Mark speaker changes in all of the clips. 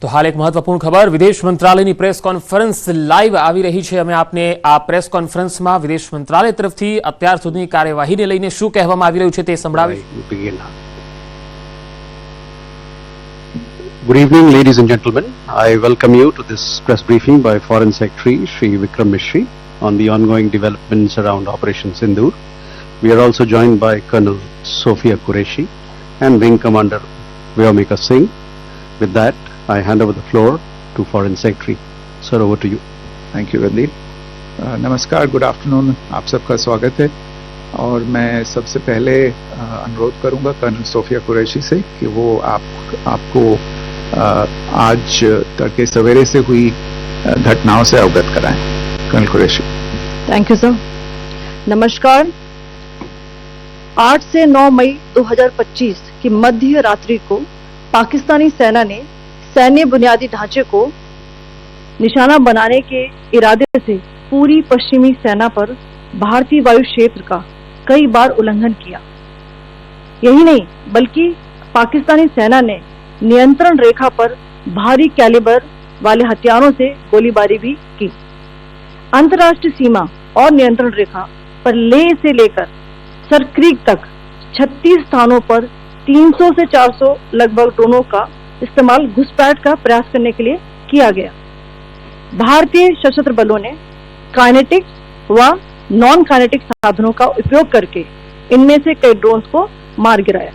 Speaker 1: तो हाल एक महत्वपूर्ण खबर विदेश मंत्रालयની प्रेस કોન્ફરન્સ લાઈવ આવી રહી છે। અમે આપને આ પ્રેસ કોન્ફરન્સમાં વિદેશ મંત્રાલય તરફથી અત્યાર સુધીની કાર્યવાહીને લઈને શું કહેવામાં આવી રહ્યું છે તે સંભળાવીશ।
Speaker 2: Good evening, ladies and gentlemen. I welcome you to this press briefing by Foreign Secretary Shri Vikram Mishri on the ongoing developments around Operation Sindoor. We are also joined by Colonel Sophia Qureshi and Wing Commander Vyomika Singh. With that, I hand over the floor to Foreign Secretary. Sir, over to you.
Speaker 3: Thank you, Randeep. नमस्कार, good afternoon, आप सबका स्वागत है। और मैं सबसे पहले अनुरोध करूंगा कर्नल सोफिया कुरैशी से कि वो आपको आज तड़के सवेरे से हुई घटनाओं से अवगत कराएं। Colonel Qureshi.
Speaker 4: Thank you sir. नमस्कार। 8 से 9 मई 2025 की मध्य रात्रि को पाकिस्तानी सेना ने सैन्य बुनियादी ढांचे को निशाना बनाने के इरादे से पूरी पश्चिमी सेना पर भारतीय वायु क्षेत्र का कई बार उल्लंघन किया। यही नहीं बल्कि पाकिस्तानी सेना ने नियंत्रण रेखा पर भारी कैलिबर वाले हथियारों से गोलीबारी भी की। अंतर्राष्ट्रीय सीमा और नियंत्रण रेखा पर लेह से लेकर सरक्रीक तक 36 स्थानों पर 300 से 400 लगभग ड्रोनों का इस्तेमाल घुसपैठ का प्रयास करने के लिए किया गया। भारतीय सशस्त्र बलों ने काइनेटिक व नॉन काइनेटिक साधनों का उपयोग करके इनमें से कई ड्रोन्स को मार गिराया।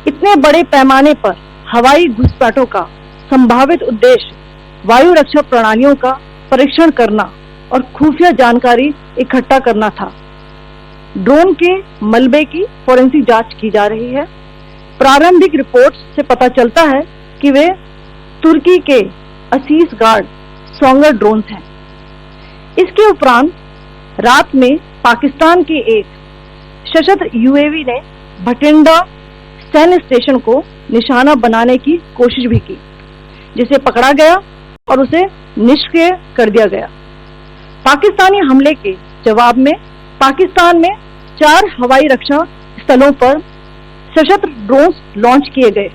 Speaker 4: इतने बड़े पैमाने पर हवाई घुसपैठों का संभावित उद्देश्य वायु रक्षा प्रणालियों का परीक्षण करना और खुफिया जानकारी इकट्ठा करना था। ड्रोन के मलबे की फोरेंसिक जांच की जा रही है। प्रारंभिक रिपोर्ट्स से पता चलता है कि वे तुर्की के असीस गार्ड सोंगर ड्रोन्स हैं। इसके उपरांत रात में पाकिस्तान के एक सशस्त्र यूएवी ने भटिंडा सैन्य स्टेशन को निशाना बनाने की कोशिश भी की, जिसे पकड़ा गया और उसे निष्क्रिय कर दिया गया। पाकिस्तानी हमले के जवाब में पाकिस्तान में 4 हवाई रक्षा स्थलों पर सशस्त्र ड्रोन्स लॉन्च किए गए।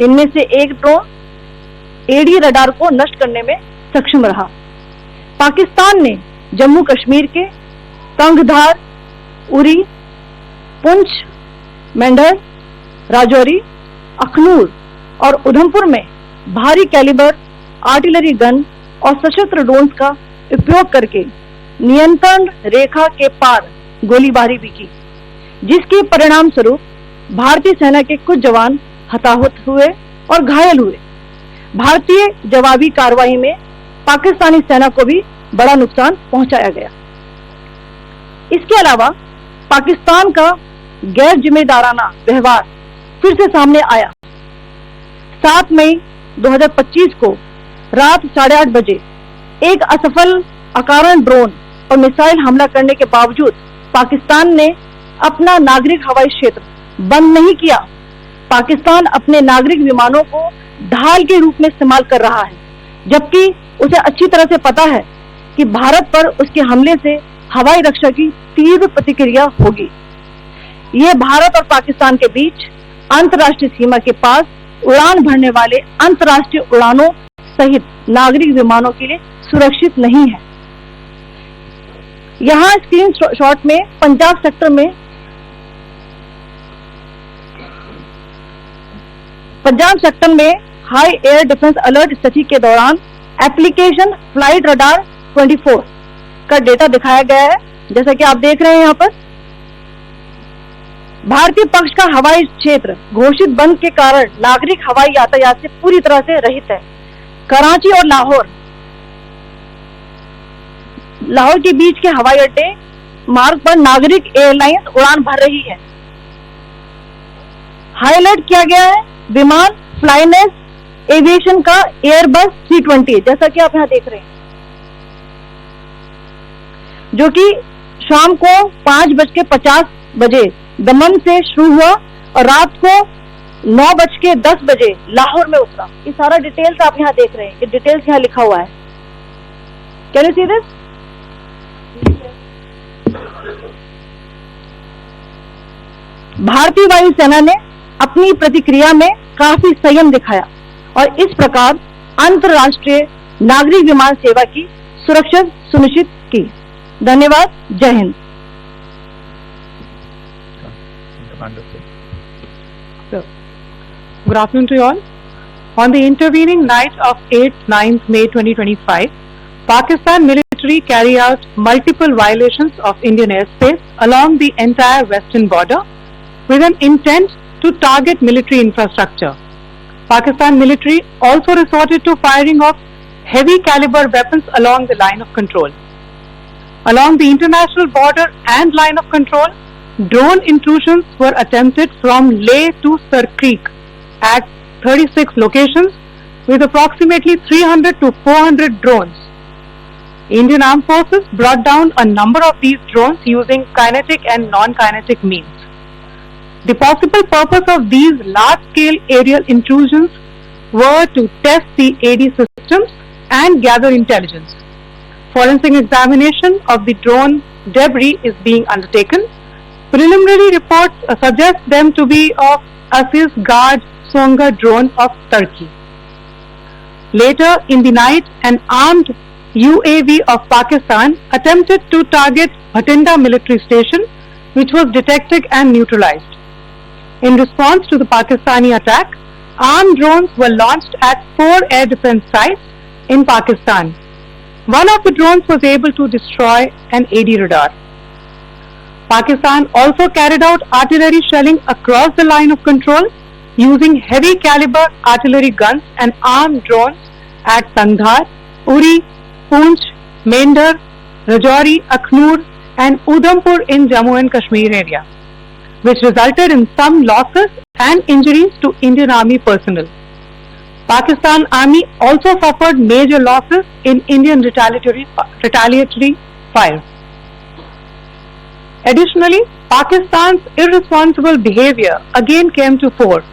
Speaker 4: इनमें से एक ड्रोन एडी रडार को नष्ट करने में सक्षम रहा। पाकिस्तान ने जम्मू कश्मीर के तंगधार, उरी, पुंछ, मेंढर, राजौरी, अखनूर और उधमपुर में भारी कैलिबर आर्टिलरी गन और सशस्त्र ड्रोन्स का उपयोग करके नियंत्रण रेखा के पार गोलीबारी भी की, जिसके परिणाम स्वरूप भारतीय सेना के कुछ जवान हताहत हुए और घायल हुए। भारतीय जवाबी कार्रवाई में पाकिस्तानी सेना को भी बड़ा नुकसान पहुंचाया गया। इसके अलावा पाकिस्तान का गैर जिम्मेदाराना व्यवहार फिर से सामने आया। 7 मई 2025 को रात 8:30 बजे एक असफल अकारण ड्रोन और मिसाइल हमला करने के बावजूद पाकिस्तान ने अपना नागरिक हवाई क्षेत्र बंद नहीं किया। पाकिस्तान अपने नागरिक विमानों को ढाल के रूप में इस्तेमाल कर रहा है, जबकि उसे अच्छी तरह से पता है कि भारत पर उसके हमले से हवाई रक्षा की तीव्र प्रतिक्रिया होगी। ये भारत और पाकिस्तान के बीच अंतर्राष्ट्रीय सीमा के पास उड़ान भरने वाले अंतर्राष्ट्रीय उड़ानों सहित नागरिक विमानों के लिए सुरक्षित नहीं है। यहाँ स्क्रीन शॉट में पंजाब सेक्टर में हाई एयर डिफेंस अलर्ट स्थिति के दौरान एप्लीकेशन फ्लाइट रडार 24 का डेटा दिखाया गया है। जैसा कि आप देख रहे हैं यहाँ पर भारतीय पक्ष का हवाई क्षेत्र घोषित बंद के कारण नागरिक हवाई यातायात से पूरी तरह से रहित है। कराची और लाहौर के बीच के हवाई अड्डे मार्ग पर नागरिक एयरलाइंस उड़ान भर रही है। हाईलाइट किया गया है विमान फ्लाइनेस एविएशन का एयरबस 320, जैसा कि आप यहाँ देख रहे हैं, जो कि शाम को 5:50 बजे दमन से शुरू हुआ और रात को 9:10 बजे लाहौर में उतरा। ये सारा डिटेल्स आप यहाँ देख रहे हैं, ये डिटेल्स यहाँ लिखा हुआ है। Can you see this? भारतीय वायुसेना ने अपनी प्रतिक्रिया में काफी संयम दिखाया और इस प्रकार अंतर्राष्ट्रीय नागरिक विमान सेवा की सुरक्षा सुनिश्चित की। धन्यवाद। जय Hind.
Speaker 5: Good afternoon to you all. On the intervening night of 8th 9th May 2025, Pakistan military carried out multiple violations of Indian airspace along the entire western border with an intent to target military infrastructure. Pakistan military also resorted to firing of heavy caliber weapons along the line of control. Along the international border and line of control, drone intrusions were attempted from Leh to Sar Creek at 36 locations with approximately 300 to 400 drones. Indian Armed Forces brought down a number of these drones using kinetic and non-kinetic means. The possible purpose of these large-scale aerial intrusions were to test the AD systems and gather intelligence. Forensic examination of the drone debris is being undertaken. Preliminary reports suggest them to be of Aziz Guard Songa drone of Turkey. Later in the night, an armed UAV of Pakistan attempted to target Bhatinda military station, which was detected and neutralized. In response to the Pakistani attack, armed drones were launched at 4 air defense sites in Pakistan. One of the drones was able to destroy an AD radar. Pakistan also carried out artillery shelling across the line of control using heavy caliber artillery guns and armed drones at Tandhar, Uri, Poonch, Mendhar, Rajouri, Akhnur and Udhampur in Jammu and Kashmir area, which resulted in some losses and injuries to Indian Army personnel. Pakistan Army also suffered major losses in Indian retaliatory fire. Additionally, Pakistan's irresponsible behavior again came to fore.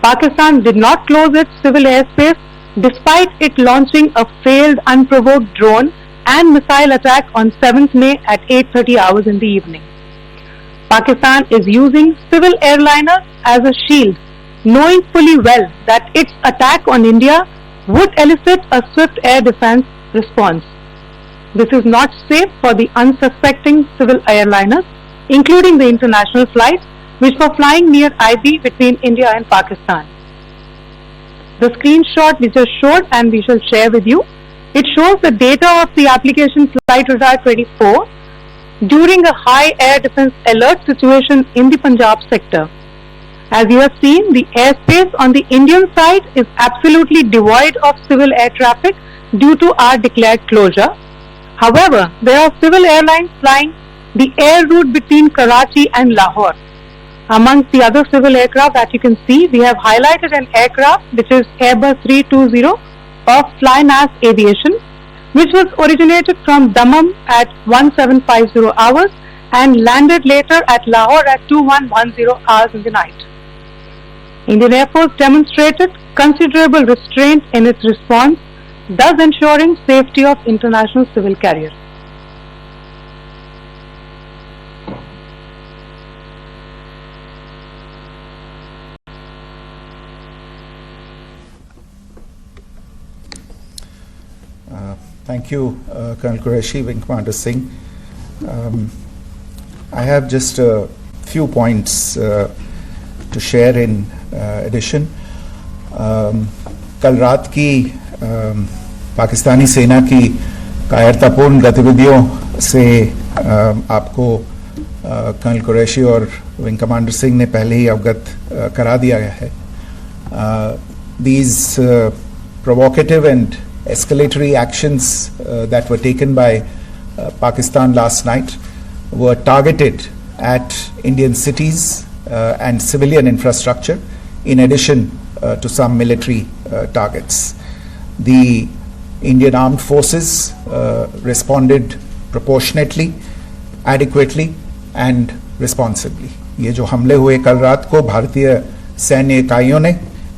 Speaker 5: Pakistan did not close its civil airspace despite it launching a failed unprovoked drone and missile attack on 7th May at 8:30 hours in the evening. Pakistan is using civil airliners as a shield, knowing fully well that its attack on India would elicit a swift air defense response. This is not safe for the unsuspecting civil airliners, including the international flights which were flying near IB between India and Pakistan. The screenshot we just showed and we shall share with you, it shows the data of the application Flight Radar 24 during a high air defense alert situation in the Punjab sector. As you have seen, the airspace on the Indian side is absolutely devoid of civil air traffic due to our declared closure. However, there are civil airlines flying the air route between Karachi and Lahore. Amongst the other civil aircraft that you can see, we have highlighted an aircraft which is Airbus 320 of Flynas Aviation, which was originated from Dammam at 1750 hours and landed later at Lahore at 2110 hours in the night. Indian Air Force demonstrated considerable restraint in its response, thus ensuring safety of international civil carrier.
Speaker 3: Thank you, Colonel Qureshi, Wing Commander Singh. I have just a few points to share in addition. कल रात की पाकिस्तानी सेना की कायरतापूर्ण गतिविधियों से आपको colonel Qureshi और विंग कमांडर सिंह ने पहले ही अवगत करा दिया गया है. These provocative and escalatory actions that were taken by Pakistan last night were targeted at Indian cities and civilian infrastructure, in addition to some military targets. The Indian Armed Forces responded proportionately, adequately and responsibly. ये जो हमले हुए कल रात को भारतीय सैन्य इकाइयों ने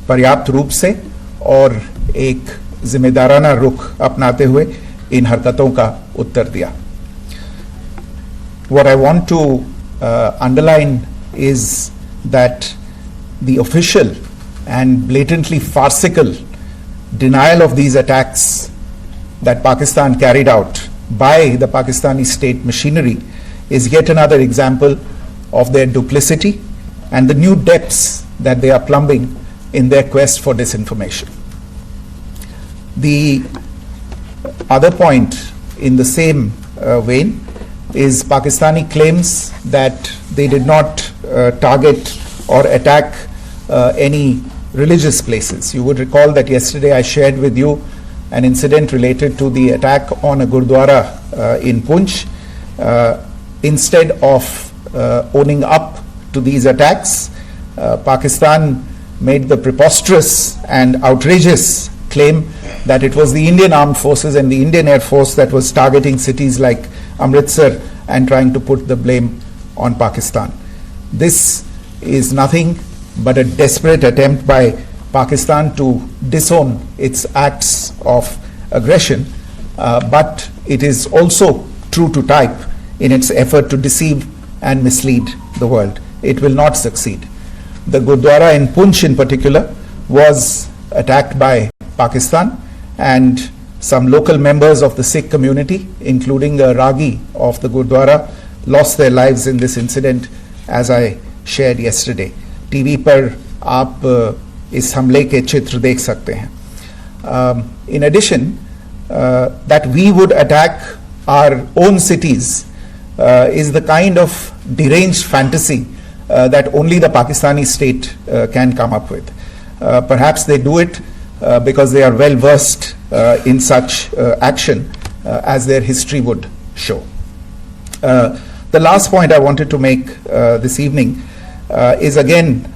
Speaker 3: पर्याप्त रूप से और एक जिम्मेदाराना रुख अपनाते हुए इन हरकतों का उत्तर दिया. What I want to underline is that the official and blatantly farcical denial of these attacks that Pakistan carried out by the Pakistani state machinery is yet another example of their duplicity and the new depths that they are plumbing in their quest for disinformation. The other point in the same vein is Pakistani claims that they did not target or attack any religious places. You would recall that yesterday I shared with you an incident related to the attack on a Gurdwara in Poonch. Instead of owning up to these attacks, Pakistan made the preposterous and outrageous claim that it was the Indian Armed Forces and the Indian Air Force that was targeting cities like Amritsar and trying to put the blame on Pakistan. This is nothing but a desperate attempt by Pakistan to disown its acts of aggression, but it is also true to type in its effort to deceive and mislead the world. It will not succeed. The Gurdwara in Poonch in particular was attacked by Pakistan, and some local members of the Sikh community, including a Ragi of the Gurdwara, lost their lives in this incident, as I shared yesterday. TV पर आप इस हमले के चित्र देख सकते हैं. In addition, that we would attack our own cities is the kind of deranged fantasy that only the Pakistani state can come up with. Perhaps they do it because they are well versed in such action, as their history would show. The last point I wanted to make this evening is again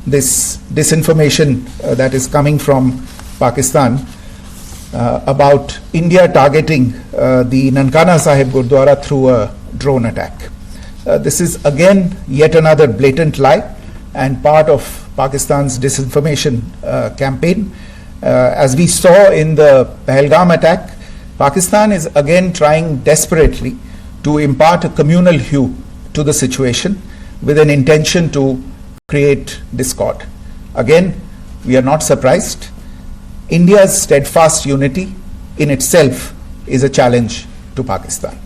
Speaker 3: this disinformation that is coming from Pakistan about India targeting the Nankana Sahib Gurdwara through a drone attack. This is again yet another blatant lie and part of Pakistan's disinformation campaign. As we saw in the Pahalgam attack, Pakistan is again trying desperately to impart a communal hue to the situation with an intention to create discord. Again, we are not surprised. India's steadfast unity in itself is a challenge to Pakistan.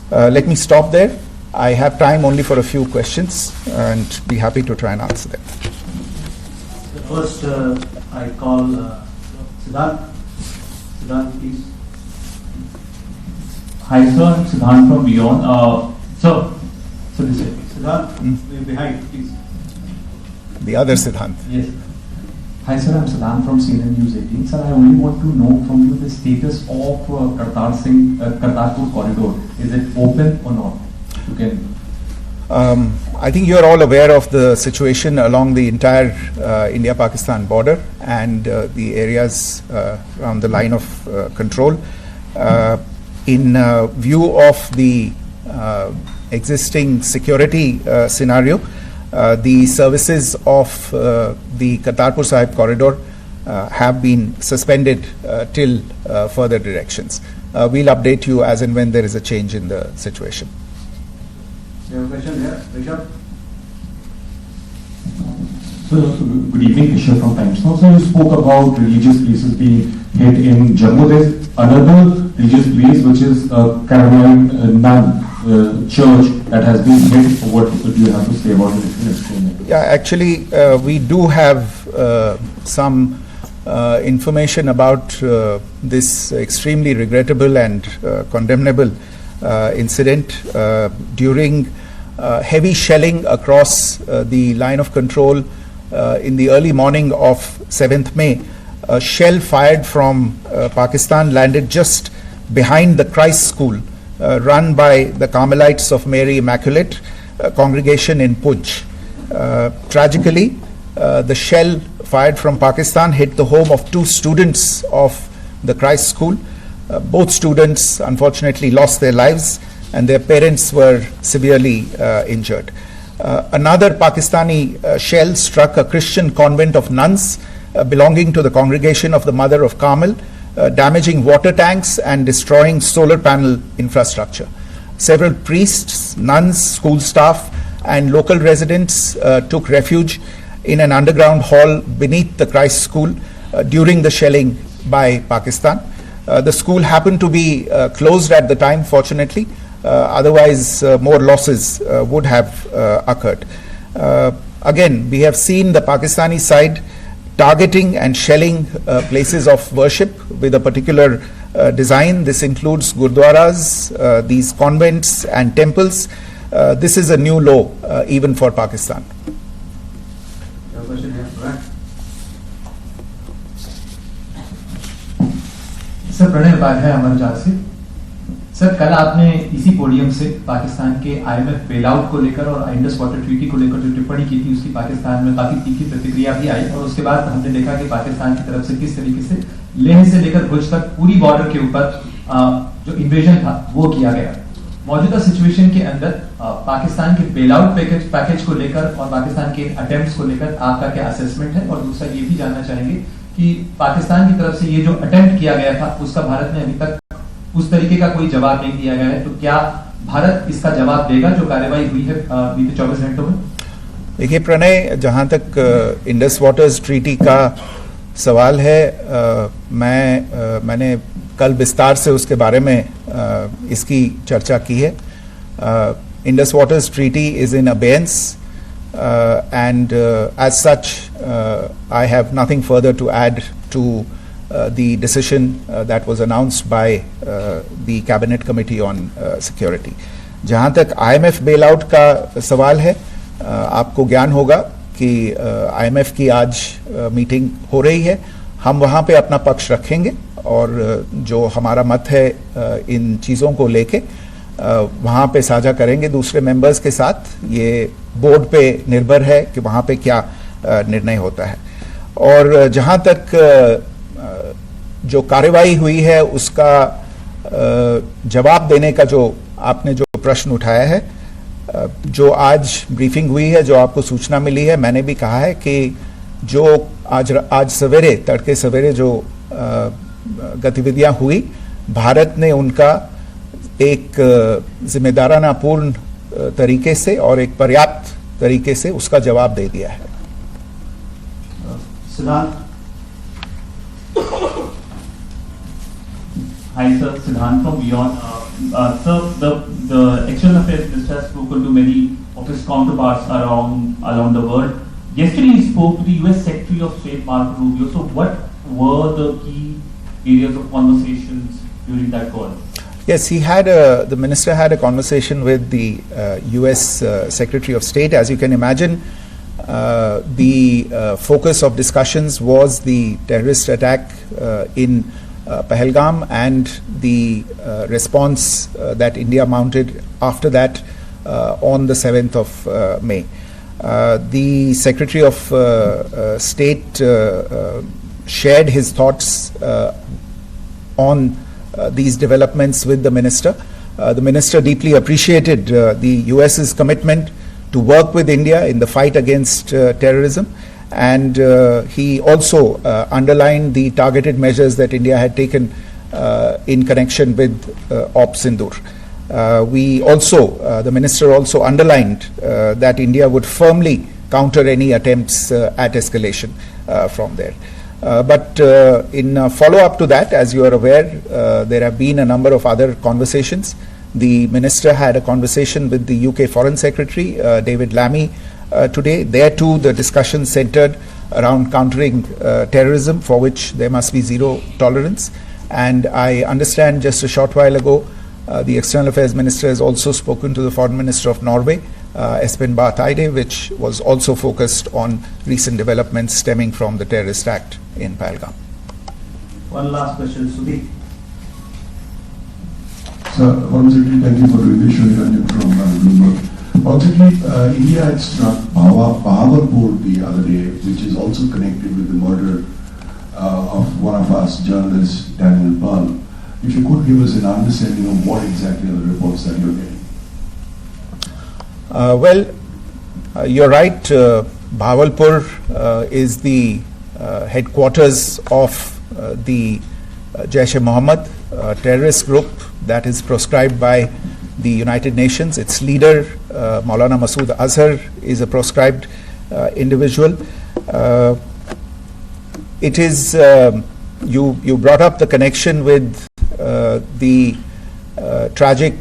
Speaker 3: Let me stop there. I have time only for a few questions and be happy to try and answer them.
Speaker 6: First, I call Siddharth. Siddharth, please. Hi, sir. I'm Siddharth from Beyond. So this way. Siddharth, behind, please.
Speaker 3: The other Siddhant.
Speaker 6: Yes. Hi, sir. I'm Siddharth from CNN News18. Sir, I only want to know from you the status of Kartarpur corridor. Is it open or not? You can.
Speaker 3: I think you are all aware of the situation along the entire India-Pakistan border and the areas around the line of control. In view of the existing security scenario, the services of the Kartarpur Sahib corridor have been suspended till further directions. We'll update you as and when there is a change in the situation.
Speaker 6: You have a question here, Rishabh?
Speaker 7: So, good evening, Rishabh from Times Now. So, you spoke about religious places being hit in Jammu. There's another religious place which is Carolina Nun church that has been hit. What do you have to say about it?
Speaker 3: Yeah, actually, we do have some information about this extremely regrettable and condemnable incident. During heavy shelling across the line of control in the early morning of 7th May, a shell fired from Pakistan landed just behind the Christ School run by the Carmelites of Mary Immaculate congregation in Poonch. Tragically, the shell fired from Pakistan hit the home of 2 students of the Christ School. Both students unfortunately lost their lives and their parents were severely injured. Another Pakistani shell struck a Christian convent of nuns belonging to the congregation of the Mother of Carmel, damaging water tanks and destroying solar panel infrastructure. Several priests, nuns, school staff and local residents took refuge in an underground hall beneath the Christ School during the shelling by Pakistan. The school happened to be closed at the time, fortunately. Otherwise, more losses would have occurred. Again, we have seen the Pakistani side targeting and shelling places of worship with a particular design. This includes gurdwaras, these convents and temples. This is a new low even for Pakistan.
Speaker 8: Sir Pranay Upadhyay अमर जाल से। Sir कल आपने इसी podium से पाकिस्तान के IMF bailout को लेकर और इंडस वाटर ट्रीटी को लेकर जो टिप्पणी की थी उसकी पाकिस्तान में काफी तीखी प्रतिक्रिया भी आई और उसके बाद हमने देखा कि पाकिस्तान की तरफ से किस तरीके से लेह से लेकर भुज तक पूरी बॉर्डर के ऊपर जो इन्वेजन था वो किया गया। मौजूदा सिचुएशन के अंदर पाकिस्तान के बेलआउट पैकेज को लेकर और पाकिस्तान के अटेम्प्ट्स को लेकर आपका क्या असेसमेंट है, और दूसरा ये भी जानना चाहेंगे कि पाकिस्तान की तरफ से ये जो अटेम्प्ट किया गया था उसका भारत ने अभी तक उस तरीके का कोई जवाब नहीं दिया गया है, तो क्या भारत इसका जवाब देगा जो कार्रवाई हुई है बीते 24 घंटों में?
Speaker 3: देखिए प्रणय, जहाँ तक इंडस वाटर्स ट्रीटी का सवाल है, मैंने कल विस्तार से उसके बारे में इसकी चर्चा की है। Indus waters treaty is in abeyance and as such I have nothing further to add to the decision that was announced by the cabinet committee on security. जहाँ तक IMF bailout का सवाल है, आपको ज्ञान होगा कि IMF की आज मीटिंग हो रही है। हम वहाँ पे अपना पक्ष रखेंगे और जो हमारा मत है इन चीज़ों को लेके वहाँ पे साझा करेंगे दूसरे मेंबर्स के साथ। ये बोर्ड पे निर्भर है कि वहाँ पे क्या निर्णय होता है। और जहाँ तक जो कार्रवाई हुई है उसका जवाब देने का जो आपने जो प्रश्न उठाया है, जो आज ब्रीफिंग हुई है, जो आपको सूचना मिली है, मैंने भी कहा है कि जो आज सवेरे तड़के सवेरे जो गतिविधियां हुई, भारत ने उनका एक जिम्मेदाराना पूर्ण तरीके से और एक पर्याप्त तरीके से उसका जवाब दे दिया है।
Speaker 9: Hi sir, Siddhant from Beyond. Sir, the External Affairs Minister has spoken to many of his counterparts around the world. Yesterday he spoke to the US Secretary of State Marco Rubio. So what were the key areas of conversations during that call?
Speaker 3: Yes, the minister had a conversation with the US Secretary of State. As you can imagine, the focus of discussions was the terrorist attack in Pahalgam and the response that India mounted after that on the 7th of May. The Secretary of State shared his thoughts on these developments with the minister. The minister deeply appreciated the US's commitment to work with India in the fight against terrorism, and he also underlined the targeted measures that India had taken in connection with Op Sindoor. The minister also underlined that India would firmly counter any attempts at escalation from there. But in follow-up to that, as you are aware, there have been a number of other conversations. The minister had a conversation with the UK Foreign Secretary, David Lammy, today. There too, the discussion centered around countering terrorism, for which there must be zero tolerance. And I understand just a short while ago, the External Affairs Minister has also spoken to the Foreign Minister of Norway, Espen Barth Eide, which was also focused on recent developments stemming from the terrorist act in Pahalgam.
Speaker 8: One last question, Sudhi.
Speaker 7: Sir, Foreign Secretary, thank you for doing this. Shuri from Bloomberg. Obviously, India had struck Bahawalpur the other day, which is also connected with the murder of one of us journalists, Daniel Pearl. If you could give us an understanding of what exactly are the reports that you're getting.
Speaker 3: You're right. Bahawalpur is the headquarters of the Jaish-e-Mohammed terrorist group that is proscribed by the United Nations. Its leader, Maulana Masood Azhar, is a proscribed individual. it is you brought up the connection with the tragic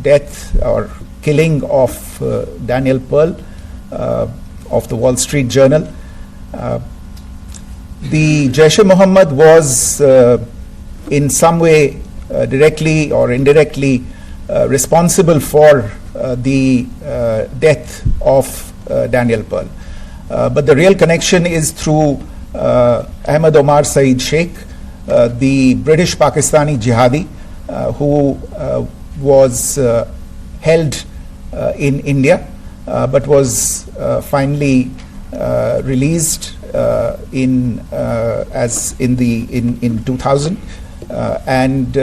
Speaker 3: death or killing of Daniel Pearl of the Wall Street Journal. The Jaish-e-Mohammed was in some way directly or indirectly responsible for the death of Daniel Pearl. But the real connection is through Ahmed Omar Saeed Sheikh, the British Pakistani jihadi who was held in India but was finally released in 2000, and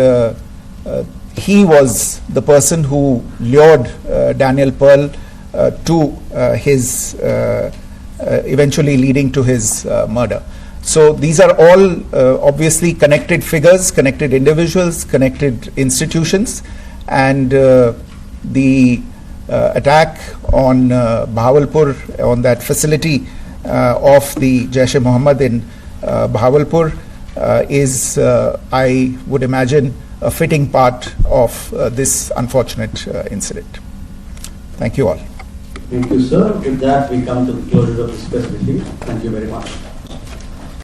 Speaker 3: he was the person who lured Daniel Pearl to his eventually leading to his murder. So these are all obviously connected figures, connected individuals, connected institutions, and the attack on Bahawalpur, on that facility of the Jaish-e-Mohammed in Bahawalpur is, I would imagine, a fitting part of this unfortunate incident. Thank you all.
Speaker 10: Thank you, sir. With that, we come to the closure of this press briefing. Thank you very much.